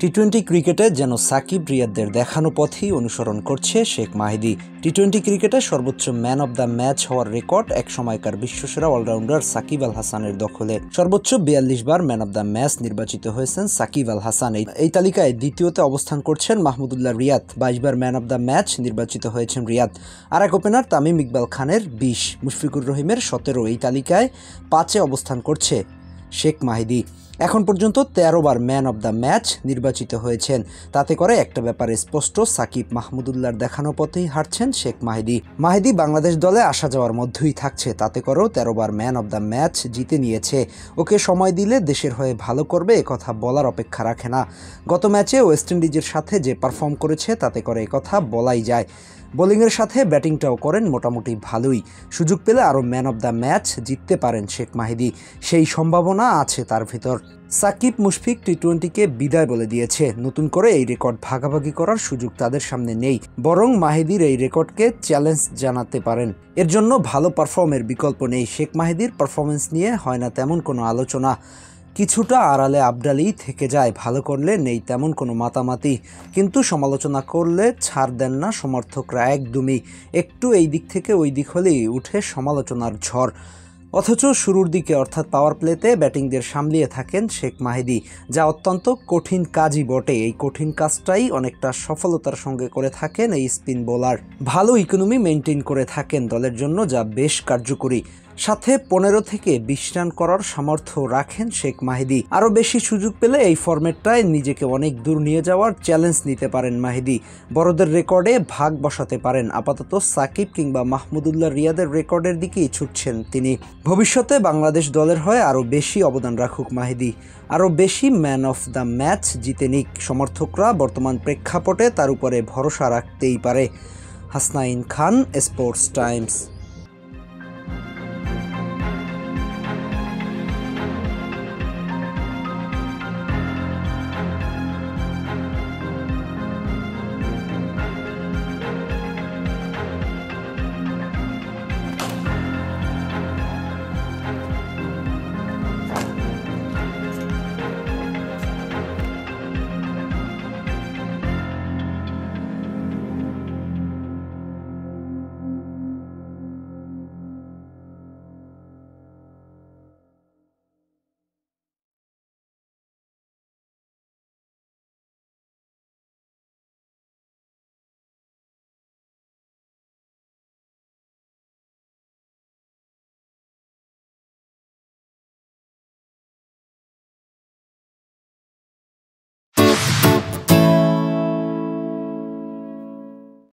T twenty ক্রিকেটে যেন সাকিব রিয়াদদের দেখানো পথেই অনুসরণ করছে শেখ মাহিদি। টি-টোয়েন্টি ক্রিকেটে সর্বোচ্চ ম্যান অব দ্য ম্যাচ হওয়ার রেকর্ড এক সময়কার বিশ্বসেরা অলরাউন্ডার সাকিব আল হাসানের দখলে। সর্বোচ্চ ৪২ বার ম্যান অব দ্য ম্যাচ নির্বাচিত হয়েছেন সাকিব আল হাসান। এই তালিকায় দ্বিতীয়তে অবস্থান করছেন মাহমুদুল্লাহ রিয়াদ। ২২ বার ম্যান অব দ্য ম্যাচ নির্বাচিত হয়েছেন রিয়াদ। আর এক ওপেনার তামিম ইকবাল খানের ২০, মুশফিকুর রহিমের ১৭। এই তালিকায় ৫-এ অবস্থান করছে শেখ মাহিদি। এখন পর্যন্ত ১৩ বার ম্যান অব দ্য ম্যাচ নির্বাচিত হয়েছেন। তাতে করে একটা ব্যাপারে স্পষ্ট, সাকিব মাহমুদুল্লাহর দেখানো পথেই হাঁটছেন শেখ মাহিদি। মাহিদি বাংলাদেশ দলে আসা যাওয়ার মধ্যেই থাকছে। তাতে করেও ১৩ বার ম্যান অব দ্য ম্যাচ জিতে নিয়েছে। ওকে সময় দিলে দেশের হয়ে ভালো করবে, একথা বলার অপেক্ষা রাখে না। গত ম্যাচে ওয়েস্ট ইন্ডিজের সাথে যে পারফর্ম করেছে তাতে করে একথা বলাই যায়। বোলিংয়ের সাথে ব্যাটিংটাও করেন মোটামুটি ভালোই। সুযোগ পেলে আরও ম্যান অব দ্য ম্যাচ জিততে পারেন শেখ মাহিদি, সেই সম্ভাবনা আছে তার ভিতর। সাকিব মুশফিক টি-টোয়েন্টিকে বিদায় বলে দিয়েছে। নতুন করে এই রেকর্ড ভাগাভাগি করার সুযোগ তাদের সামনে নেই, বরং মাহিদির এই রেকর্ডকে চ্যালেঞ্জ জানাতে পারেন। এর জন্য ভালো পারফর্মের বিকল্প নেই। শেখ মাহিদির পারফরমেন্স নিয়ে হয় না তেমন কোনো আলোচনা, কিছুটা আড়ালে আবডালেই থেকে যায়। ভালো করলে নেই তেমন কোনো মাতামাতি, কিন্তু সমালোচনা করলে ছাড় দেন না সমর্থকরা একদমই। একটু এই দিক থেকে ওই দিক হলেই উঠে সমালোচনার ঝড়। অথচ শুরুর দিকে অর্থাৎ পাওয়ার প্লেতে ব্যাটিংদের সামলিয়ে থাকেন শেখ মাহিদি, যা অত্যন্ত কঠিন কাজই বটে। এই কঠিন কাজটাই অনেকটা সফলতার সঙ্গে করে থাকেন এই স্পিন বোলার। ভালো ইকোনমি মেনটেন করে থাকেন দলের জন্য, যা বেশ কার্যকরী। সাথে ১৫ থেকে ২০ রান করার সামর্থ্য রাখেন শেখ মাহিদি। আরও বেশি সুযোগ পেলে এই ফরম্যাটটায় নিজেকে অনেক দূর নিয়ে যাওয়ার চ্যালেঞ্জ নিতে পারেন মাহিদি। বড়দের রেকর্ডে ভাগ বসাতে পারেন। আপাতত সাকিব কিংবা মাহমুদুল্লাহ রিয়াদের রেকর্ডের দিকেই ছুটছেন তিনি। ভবিষ্যতে বাংলাদেশ দলের হয়ে আরও বেশি অবদান রাখুক মাহিদি, আরও বেশি ম্যান অফ দ্য ম্যাচ জিতে নিক। সমর্থকরা বর্তমান প্রেক্ষাপটে তার উপরে ভরসা রাখতেই পারে। হাসনাইন খান, স্পোর্টস টাইমস।